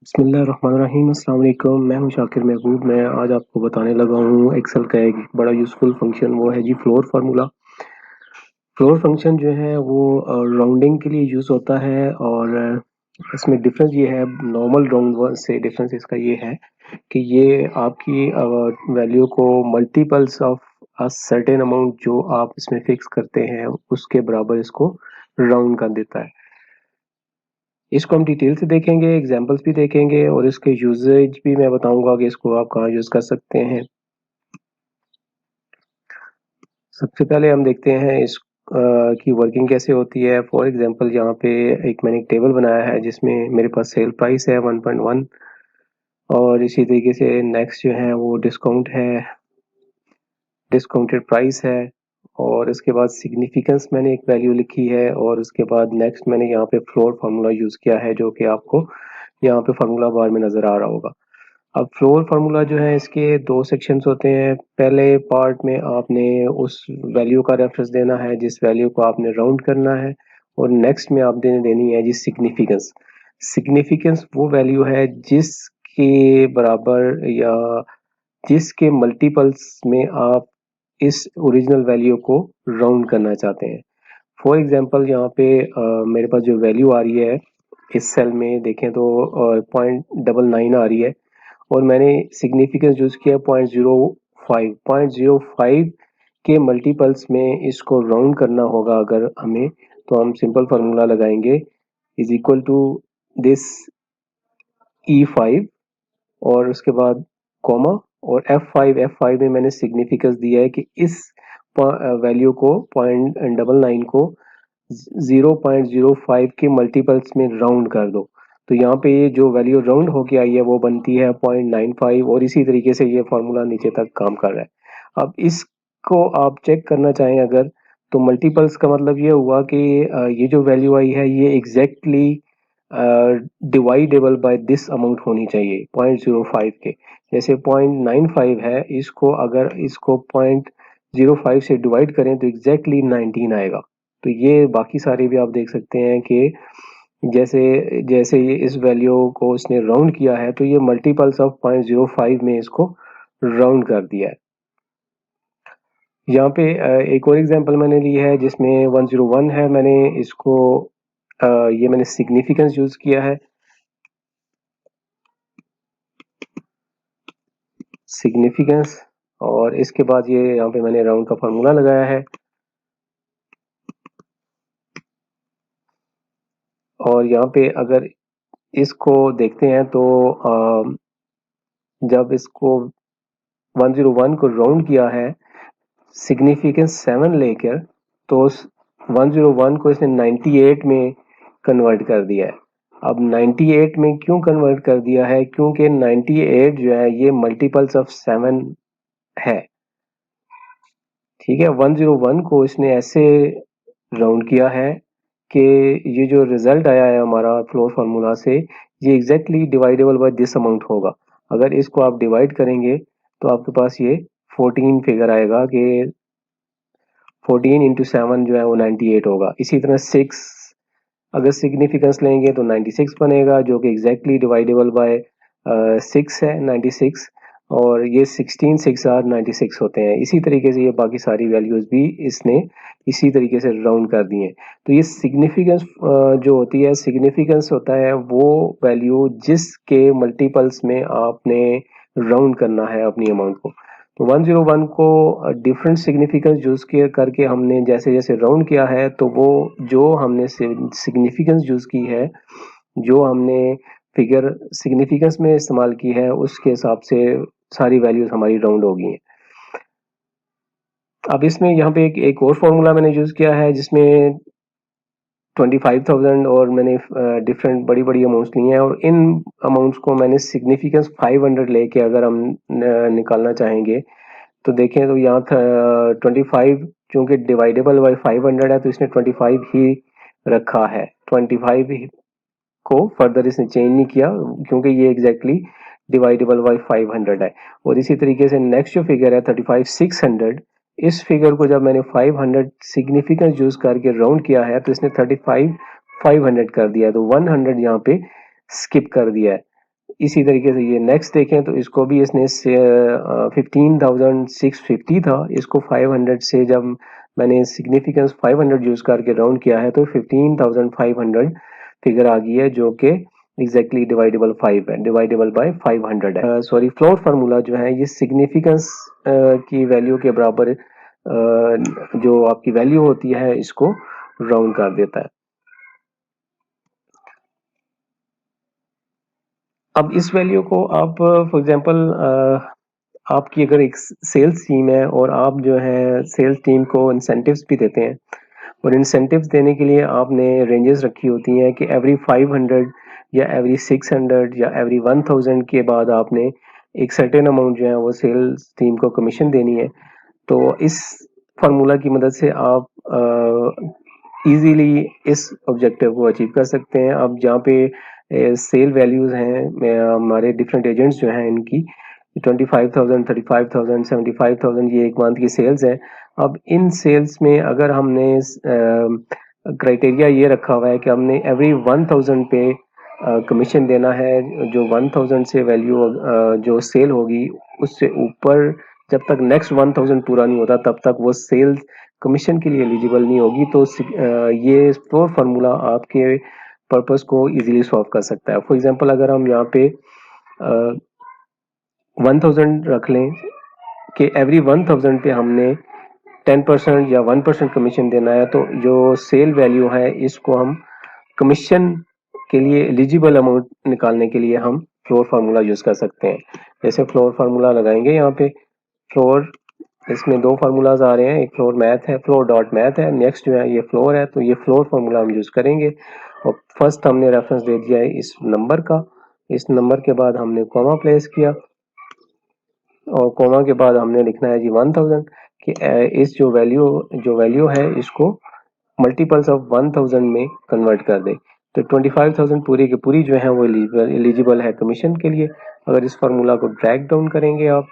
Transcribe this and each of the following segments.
बिस्मिल्लाहिर्रहमानिर्रहीम अस्सलाम वालेकुम। मैं हूं शाकिर महबूब। मैं आज आपको बताने लगा हूं एक्सेल का एक बड़ा यूज़फुल फंक्शन, वो है जी फ्लोर फार्मूला। फ्लोर फंक्शन जो है वो राउंडिंग के लिए यूज़ होता है और इसमें डिफरेंस ये है नॉर्मल राउंड से, डिफरेंस इसका ये है कि ये आपकी वैल्यू को multiples of a certain amount जो आप इसमें फिक्स करते हैं उसके बराबर इसको राउंड कर देता है। इसको हम डिटेल से देखेंगे, एग्जांपल्स भी देखेंगे और इसके यूजेज भी मैं बताऊंगा कि इसको आप कहाँ यूज कर सकते हैं। सबसे पहले हम देखते हैं इस की वर्किंग कैसे होती है। फॉर एग्जांपल यहाँ पे मैंने एक टेबल बनाया है जिसमें मेरे पास सेल प्राइस है 1.1 और इसी तरीके से नेक्स्ट जो है वो डिस्काउंट है, डिस्काउंटेड प्राइस है और इसके बाद सिग्निफिकेंस मैंने एक वैल्यू लिखी है और उसके बाद नेक्स्ट मैंने यहाँ पे फ्लोर फार्मूला यूज़ किया है जो कि आपको यहाँ पे फार्मूला बार में नज़र आ रहा होगा। अब फ्लोर फार्मूला जो है इसके दो सेक्शंस होते हैं। पहले पार्ट में आपने उस वैल्यू का रेफरेंस देना है जिस वैल्यू को आपने राउंड करना है और नेक्स्ट में आपने देनी है जी सिग्निफिकेंस। सिग्निफिकेंस वो वैल्यू है जिसके बराबर या जिसके मल्टीपल्स में आप इस ओरिजिनल वैल्यू को राउंड करना चाहते हैं। फॉर एग्जांपल यहाँ पे मेरे पास जो वैल्यू आ रही है इस सेल में देखें तो 0.99 आ रही है और मैंने सिग्निफिकेंस यूज किया 0.05 के मल्टीपल्स में इसको राउंड करना होगा अगर हमें, तो हम सिंपल फार्मूला लगाएंगे is equal to this E5 और उसके बाद कॉमा और F5 में मैंने सिग्निफिकेंस दिया है कि इस वैल्यू को 0.99 को 0.05 के मल्टीपल्स में राउंड कर दो। तो यहाँ पे ये जो वैल्यू राउंड होके आई है वो बनती है 0.95 और इसी तरीके से ये फार्मूला नीचे तक काम कर रहा है। अब इसको आप चेक करना चाहें अगर, तो मल्टीपल्स का मतलब ये हुआ कि ये जो वैल्यू आई है ये exactly divisible by this amount होनी चाहिए 0.05 के। जैसे 0.95 है, इसको अगर इसको 0.05 से डिवाइड करें तो एग्जैक्टली 19 आएगा। तो ये बाकी सारे भी आप देख सकते हैं कि जैसे जैसे ये इस वैल्यू को इसने राउंड किया है तो ये मल्टीपल्स ऑफ 0.05 में इसको राउंड कर दिया है। यहाँ पे एक और एग्जांपल मैंने ली है जिसमें 101 है। मैंने इसको ये मैंने सिग्निफिकेंस यूज किया है, सिग्निफिकेंस, और इसके बाद ये यहाँ पे मैंने राउंड का फार्मूला लगाया है और यहाँ पे अगर इसको देखते हैं तो जब इसको 101 को राउंड किया है सिग्निफिकेंस 7 लेकर, तो 101 को इसने 98 में कन्वर्ट कर दिया है। अब 98 में क्यों कन्वर्ट कर दिया है? क्योंकि 98 जो है ये मल्टीपल्स ऑफ 7 है। ठीक है, 101 को इसने ऐसे राउंड किया है कि ये जो रिजल्ट आया है हमारा फ्लोर फार्मूला से, ये exactly divisible by this amount होगा। अगर इसको आप डिवाइड करेंगे तो आपके पास ये 14 फिगर आएगा कि 14 इंटू 7 जो है वो 98 होगा। इसी तरह 6 अगर सिग्निफिकेंस लेंगे तो 96 बनेगा जो कि एग्जैक्टली डिवाइडेबल बाय 6 है 96, और ये 16 6 आर 96 होते हैं। इसी तरीके से ये बाकी सारी वैल्यूज भी इसने इसी तरीके से राउंड कर दी हैं। तो ये सिग्निफिकेंस जो होती है, सिग्निफिकेंस होता है वो वैल्यू जिसके मल्टीपल्स में आपने राउंड करना है अपनी अमाउंट को। तो 101 को डिफरेंट सिग्निफिकेंस यूज किया करके हमने जैसे जैसे राउंड किया है तो वो जो हमने सिग्निफिकेंस यूज की है, जो हमने फिगर सिग्निफिकेंस में इस्तेमाल की है, उसके हिसाब से सारी वैल्यूज हमारी राउंड हो गई हैं। अब इसमें यहाँ पे एक और फॉर्मूला मैंने यूज किया है जिसमें 25,000 और मैंने डिफरेंट बड़ी बड़ी अमाउंट्स ली हैं और इन अमाउंट्स को मैंने सिग्निफिकेंस 500 लेके अगर हम निकालना चाहेंगे तो देखें तो यहाँ 25 चूंकि डिवाइडेबल बाई 500 है तो इसने 25 ही रखा है। 25 को फर्दर इसने चेंज नहीं किया क्योंकि ये एग्जैक्टली डिवाइडेबल बाई 500 है। और इसी तरीके से नेक्स्ट जो फिगर है 35,600, इस फिगर को जब मैंने 500 सिग्निफिकेंस यूज करके राउंड किया है तो इसने 35 500 कर दिया है, तो 100 यहाँ पे स्किप कर दिया है। इसी तरीके से ये नेक्स्ट देखें तो इसको भी इसने 15,650 था, इसको 500 से जब मैंने सिग्निफिकेंस 500 यूज करके राउंड किया है तो 15,500 फिगर आ गई है, जो कि एग्जैक्टली डिवाइडेबल 5 है, डिवाइडेबल बाय 500 है। सॉरी, फ्लोर फार्मूला जो है ये सिग्निफिकेंस की वैल्यू के बराबर जो आपकी वैल्यू होती है इसको राउंड कर देता है। अब इस वैल्यू को आप फॉर एग्जांपल आपकी अगर एक सेल्स टीम है और आप जो है सेल्स टीम को इंसेंटिव्स भी देते हैं, और इंसेंटिव्स देने के लिए आपने रेंजेस रखी होती हैं कि एवरी 500 या एवरी 600 या एवरी 1000 के बाद आपने एक सर्टेन अमाउंट जो है वो सेल्स टीम को कमीशन देनी है। तो इस फार्मूला की मदद से आप इजीली इस ऑब्जेक्टिव को अचीव कर सकते हैं। अब जहाँ पे सेल वैल्यूज हैं हमारे डिफरेंट एजेंट्स जो हैं इनकी 25,000, 35,000, 75,000 ये एक मंथ की सेल्स है। अब इन सेल्स में अगर हमने क्राइटेरिया ये रखा हुआ है कि हमने एवरी 1000 पे कमीशन देना है, जो 1000 से वैल्यू जो सेल होगी उससे ऊपर जब तक नेक्स्ट 1000 पूरा नहीं होता तब तक वो सेल्स कमीशन के लिए एलिजिबल नहीं होगी। तो ये फ्लोर फार्मूला आपके पर्पस को इजीली सॉल्व कर सकता है। फॉर एग्जांपल अगर हम यहाँ पे 1000 रख लें कि एवरी 1000 पे हमने 10% या 1% कमीशन देना है, तो जो सेल वैल्यू है इसको हम कमीशन के लिए एलिजिबल अमाउंट निकालने के लिए हम फ्लोर फार्मूला यूज कर सकते हैं। जैसे फ्लोर फार्मूला लगाएंगे यहाँ पे फ्लोर, इसमें दो फार्मूलाज आ रहे हैं, एक फ्लोर मैथ है, फ्लोर डॉट मैथ है, नेक्स्ट जो है ये फ्लोर है। तो ये फ्लोर फार्मूला हम यूज करेंगे और फर्स्ट हमने रेफरेंस दे दिया है इस नंबर का, इस नंबर के बाद हमने कॉमा प्लेस किया और कॉमा के बाद हमने लिखना है जी 1000 कि इस जो वैल्यू है इसको मल्टीपल्स ऑफ 1000 में कन्वर्ट कर दे। तो 25,000 पूरी की पूरी जो है वो एलिजिबल है कमीशन के लिए। अगर इस फार्मूला को ड्रैग डाउन करेंगे आप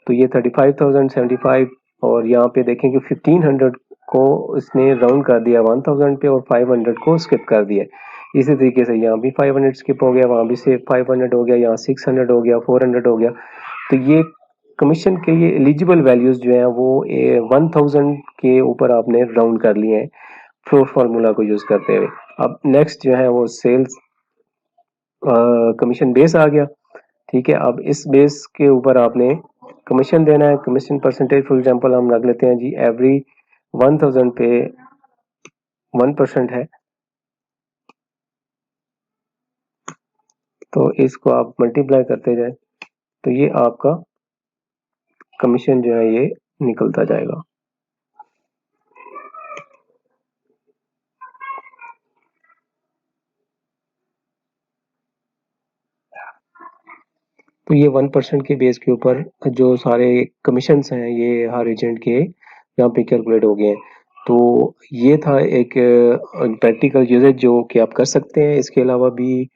तो ये 35,000, 75 और यहाँ पे देखें कि 1500 को इसने राउंड कर दिया 1000 पे और 500 को स्किप कर दिया। इसी तरीके से यहाँ भी 500 स्किप हो गया, वहाँ भी से 500 हो गया, यहाँ 600 हो गया, 400 हो गया। तो ये कमीशन के लिए एलिजिबल वैल्यूज जो है वो 1000 के ऊपर आपने राउंड कर लिए हैं फ्लोर फार्मूला को यूज करते हुए। अब नेक्स्ट जो है वो सेल्स कमीशन बेस आ गया, ठीक है। अब इस बेस के ऊपर आपने कमीशन देना है। कमीशन परसेंटेज फॉर एग्जांपल हम रख लेते हैं जी एवरी 1000 पे 1% है, तो इसको आप मल्टीप्लाई करते जाए तो ये आपका कमीशन जो है ये निकलता जाएगा। तो ये 1% के बेस के ऊपर जो सारे कमीशन हैं ये हर एजेंट के यहाँ पे कैलकुलेट हो गए हैं। तो ये था एक प्रैक्टिकल यूजेज जो कि आप कर सकते हैं। इसके अलावा भी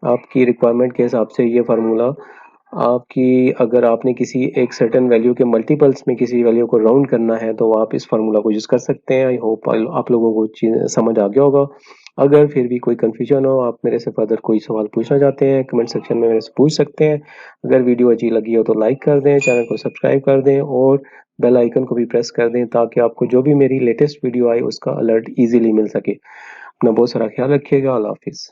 आपकी रिक्वायरमेंट के हिसाब से ये फार्मूला आपकी, अगर आपने किसी एक सर्टेन वैल्यू के मल्टीपल्स में किसी वैल्यू को राउंड करना है तो आप इस फार्मूला को यूज कर सकते हैं। आई होप आप लोगों को चीज समझ आ गया होगा। अगर फिर भी कोई कंफ्यूजन हो, आप मेरे से फर्दर कोई सवाल पूछना चाहते हैं, कमेंट सेक्शन में मेरे से पूछ सकते हैं। अगर वीडियो अच्छी लगी हो तो लाइक कर दें, चैनल को सब्सक्राइब कर दें और बेल आइकन को भी प्रेस कर दें ताकि आपको जो भी मेरी लेटेस्ट वीडियो आए उसका अलर्ट इजीली मिल सके। अपना बहुत सारा ख्याल रखिएगा। अल्लाह हाफिज़।